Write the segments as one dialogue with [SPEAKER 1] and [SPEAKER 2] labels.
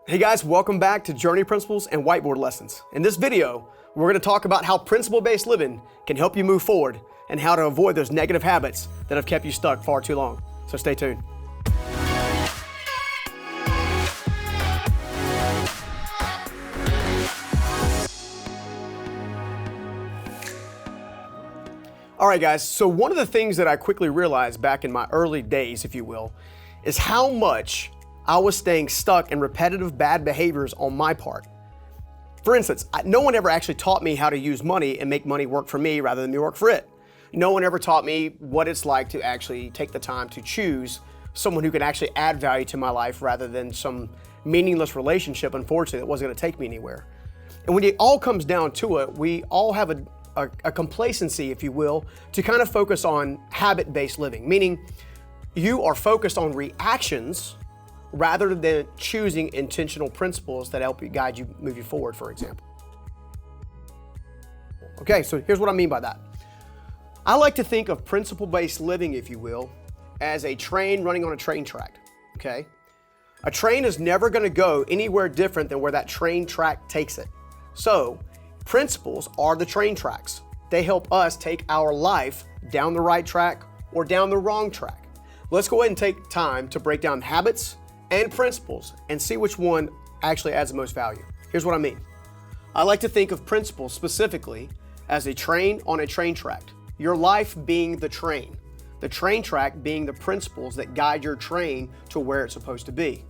[SPEAKER 1] Hey guys, welcome back to Journey Principles and Whiteboard Lessons. In this video, we're going to talk about how principle-based living can help you move forward and how to avoid those negative habits that have kept you stuck far too long. So stay tuned. All right guys, so one of the things that I quickly realized back in my early days, if you will, is how much I was staying stuck in repetitive bad behaviors on my part. For instance, no one ever actually taught me how to use money and make money work for me rather than me work for it. No one ever taught me what it's like to actually take the time to choose someone who can actually add value to my life rather than some meaningless relationship, unfortunately, that wasn't going to take me anywhere. And when it all comes down to it, we all have a complacency, if you will, to kind of focus on habit-based living, meaning you are focused on reactions rather than choosing intentional principles that help you guide you, move you forward, for example. Okay, so here's what I mean by that. I like to think of principle-based living, if you will, as a train running on a train track, okay? A train is never gonna go anywhere different than where that train track takes it. So, principles are the train tracks. They help us take our life down the right track or down the wrong track. Let's go ahead and take time to break down habits and principles and see which one actually adds the most value. Here's what I mean. I like to think of principles specifically as a train on a train track. Your life being the train track being the principles that guide your train to where it's supposed to be.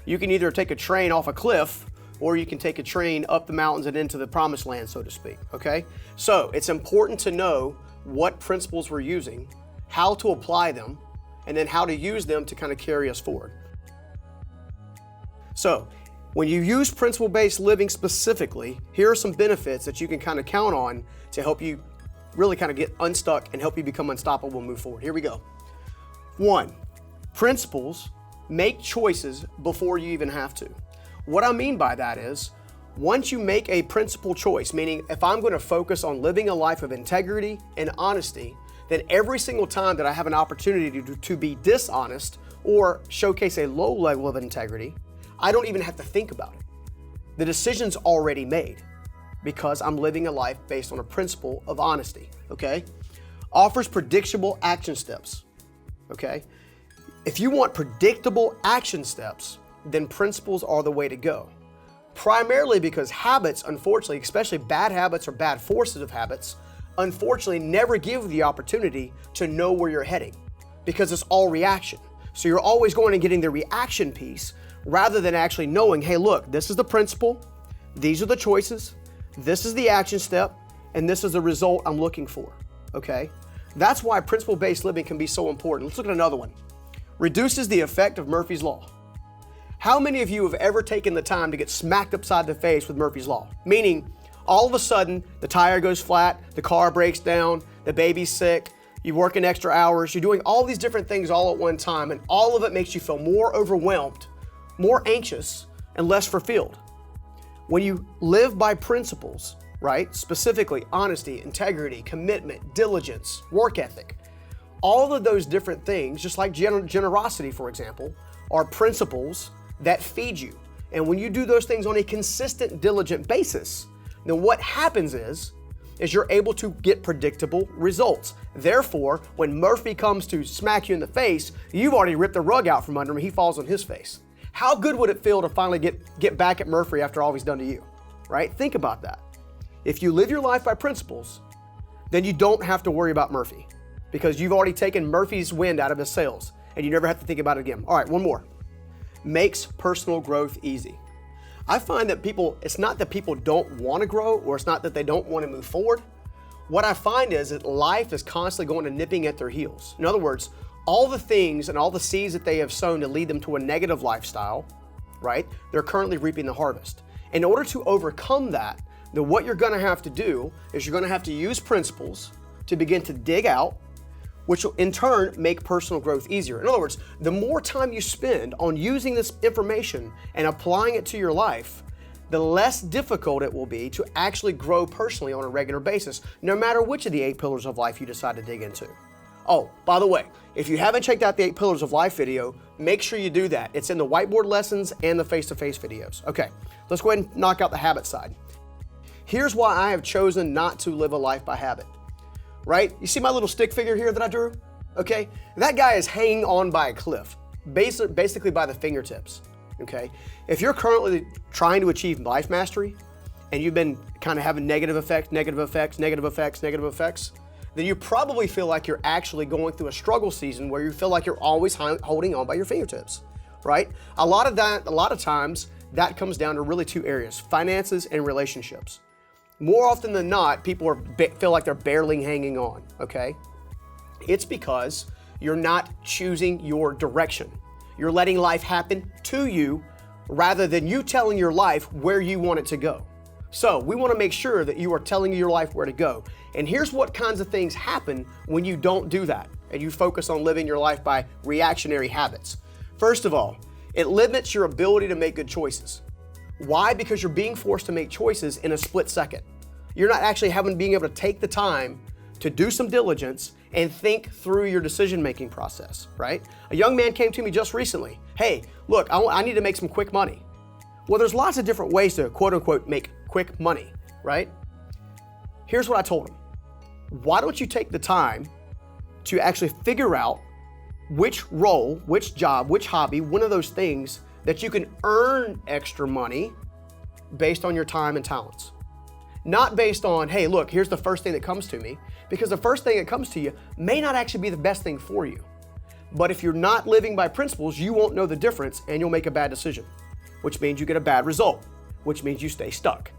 [SPEAKER 1] You can either take a train off a cliff or you can take a train up the mountains and into the promised land, so to speak, okay? So it's important to know what principles we're using, how to apply them, and then how to use them to kind of carry us forward. So, when you use principle-based living specifically, here are some benefits that you can kind of count on to help you really kind of get unstuck and help you become unstoppable and move forward. Here we go. 1, principles make choices before you even have to. What I mean by that is, once you make a principle choice, meaning if I'm going to focus on living a life of integrity and honesty, then every single time that I have an opportunity to be dishonest or showcase a low level of integrity, I don't even have to think about it. The decision's already made because I'm living a life based on a principle of honesty, okay? Offers predictable action steps, okay? If you want predictable action steps, then principles are the way to go. Primarily because habits, unfortunately, especially bad habits or bad forces of habits, unfortunately never give you the opportunity to know where you're heading because it's all reaction. So you're always going and getting the reaction piece rather than actually knowing, hey, look, this is the principle, these are the choices, this is the action step, and this is the result I'm looking for, okay? That's why principle-based living can be so important. Let's look at another one. Reduces the effect of Murphy's Law. How many of you have ever taken the time to get smacked upside the face with Murphy's Law? Meaning, all of a sudden, the tire goes flat, the car breaks down, the baby's sick, you're working extra hours, you're doing all these different things all at one time, and all of it makes you feel more overwhelmed, more anxious, and less fulfilled. When you live by principles, right, specifically honesty, integrity, commitment, diligence, work ethic, all of those different things, just like generosity, for example, are principles that feed you. And when you do those things on a consistent, diligent basis, then what happens is you're able to get predictable results. Therefore, when Murphy comes to smack you in the face, you've already ripped the rug out from under him, he falls on his face. How good would it feel to finally get back at Murphy after all he's done to you, right? Think about that. If you live your life by principles, then you don't have to worry about Murphy because you've already taken Murphy's wind out of his sails and you never have to think about it again. All right, one more. Makes personal growth easy. I find that it's not that people don't want to grow or it's not that they don't want to move forward. What I find is that life is constantly going and nipping at their heels. In other words, all the things and all the seeds that they have sown to lead them to a negative lifestyle, right? They're currently reaping the harvest. In order to overcome that, then what you're gonna have to do is you're gonna have to use principles to begin to dig out, which will in turn make personal growth easier. In other words, the more time you spend on using this information and applying it to your life, the less difficult it will be to actually grow personally on a regular basis, no matter which of the 8 pillars of life you decide to dig into. Oh, by the way, if you haven't checked out the 8 Pillars of Life video, make sure you do that. It's in the whiteboard lessons and the face-to-face videos. Okay, let's go ahead and knock out the habit side. Here's why I have chosen not to live a life by habit, right? You see my little stick figure here that I drew? Okay, that guy is hanging on by a cliff, basically by the fingertips, okay? If you're currently trying to achieve life mastery and you've been kind of having negative effects, then you probably feel like you're actually going through a struggle season where you feel like you're always holding on by your fingertips, right? A lot of times that comes down to really 2 areas, finances and relationships. More often than not, people feel like they're barely hanging on, okay? It's because you're not choosing your direction. You're letting life happen to you rather than you telling your life where you want it to go. So we want to make sure that you are telling your life where to go. And here's what kinds of things happen when you don't do that and you focus on living your life by reactionary habits. First of all, it limits your ability to make good choices. Why? Because you're being forced to make choices in a split second. You're not actually being able to take the time to do some diligence and think through your decision-making process, right? A young man came to me just recently. Hey, look, I need to make some quick money. Well, there's lots of different ways to quote unquote make quick money, right? Here's what I told him. Why don't you take the time to actually figure out which role, which job, which hobby, one of those things that you can earn extra money based on your time and talents. Not based on, hey, look, here's the first thing that comes to me, because the first thing that comes to you may not actually be the best thing for you. But if you're not living by principles, you won't know the difference and you'll make a bad decision, which means you get a bad result, which means you stay stuck.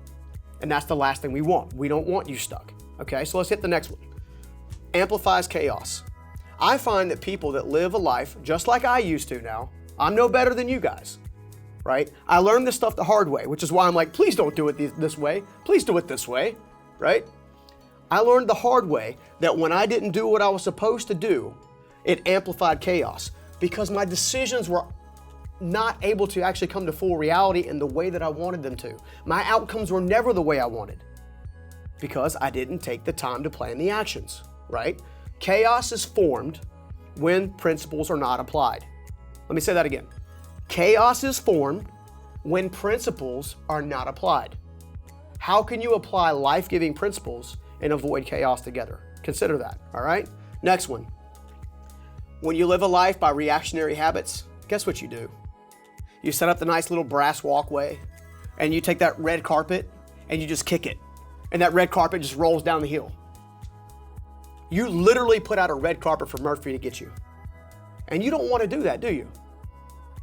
[SPEAKER 1] And that's the last thing we want. We don't want you stuck. Okay, so let's hit the next one. Amplifies chaos. I find that people that live a life just like I used to now, I'm no better than you guys, right? I learned this stuff the hard way, which is why I'm like, please don't do it this way. Please do it this way, right? I learned the hard way that when I didn't do what I was supposed to do, it amplified chaos because my decisions were not able to actually come to full reality in the way that I wanted them to. My outcomes were never the way I wanted because I didn't take the time to plan the actions, right? Chaos is formed when principles are not applied. Let me say that again. Chaos is formed when principles are not applied. How can you apply life-giving principles and avoid chaos together? Consider that, all right? Next one. When you live a life by reactionary habits, guess what you do? You set up the nice little brass walkway and you take that red carpet and you just kick it. And that red carpet just rolls down the hill. You literally put out a red carpet for Murphy to get you. And you don't want to do that, do you?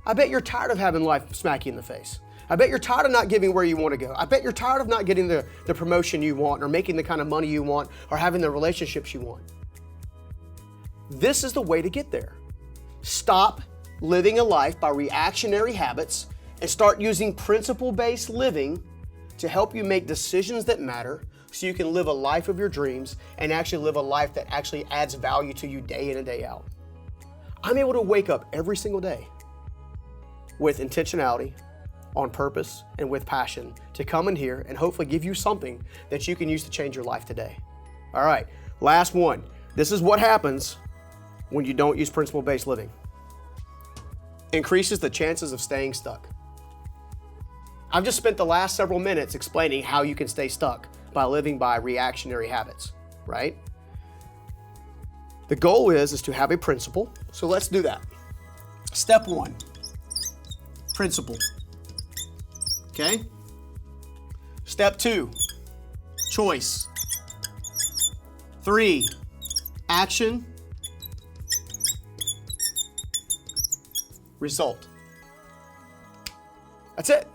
[SPEAKER 1] I bet you're tired of having life smack you in the face. I bet you're tired of not getting where you want to go. I bet you're tired of not getting the promotion you want or making the kind of money you want or having the relationships you want. This is the way to get there. Stop living a life by reactionary habits and start using principle-based living to help you make decisions that matter so you can live a life of your dreams and actually live a life that actually adds value to you day in and day out. I'm able to wake up every single day with intentionality, on purpose, and with passion to come in here and hopefully give you something that you can use to change your life today. All right, last one. This is what happens when you don't use principle-based living. Increases the chances of staying stuck. I've just spent the last several minutes explaining how you can stay stuck by living by reactionary habits, right? The goal is to have a principle. So let's do that. Step 1, principle. Okay? Step 2, choice. 3, action. Result. That's it.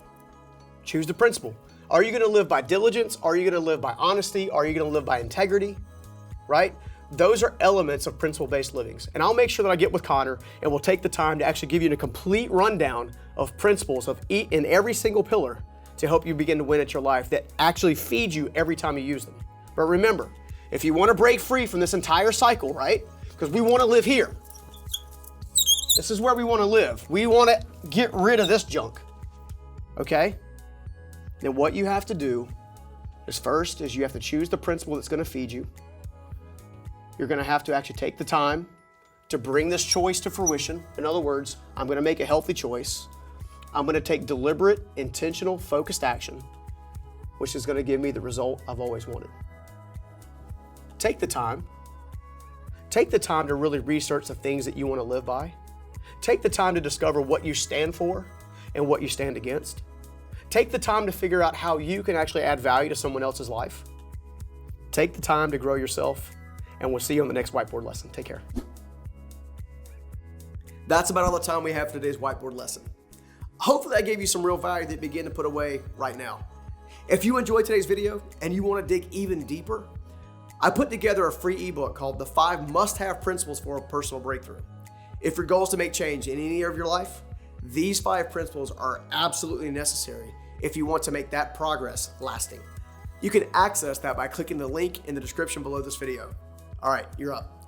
[SPEAKER 1] Choose the principle. Are you going to live by diligence? Are you going to live by honesty? Are you going to live by integrity? Right? Those are elements of principle-based livings. And I'll make sure that I get with Connor and we'll take the time to actually give you a complete rundown of principles in every single pillar to help you begin to win at your life that actually feed you every time you use them. But remember, if you want to break free from this entire cycle, right? Because we want to live here. This is where we want to live. We want to get rid of this junk. Okay? Then what you have to do is first is you have to choose the principle that's going to feed you. You're gonna have to actually take the time to bring this choice to fruition. In other words, I'm gonna make a healthy choice. I'm gonna take deliberate, intentional, focused action, which is gonna give me the result I've always wanted. Take the time. Take the time to really research the things that you wanna live by. Take the time to discover what you stand for and what you stand against. Take the time to figure out how you can actually add value to someone else's life. Take the time to grow yourself, and we'll see you on the next whiteboard lesson. Take care. That's about all the time we have for today's whiteboard lesson. Hopefully that gave you some real value that you begin to put away right now. If you enjoyed today's video and you want to dig even deeper, I put together a free ebook called The 5 Must-Have Principles for a Personal Breakthrough. If your goal is to make change in any area of your life, these 5 principles are absolutely necessary if you want to make that progress lasting. You can access that by clicking the link in the description below this video. All right, you're up.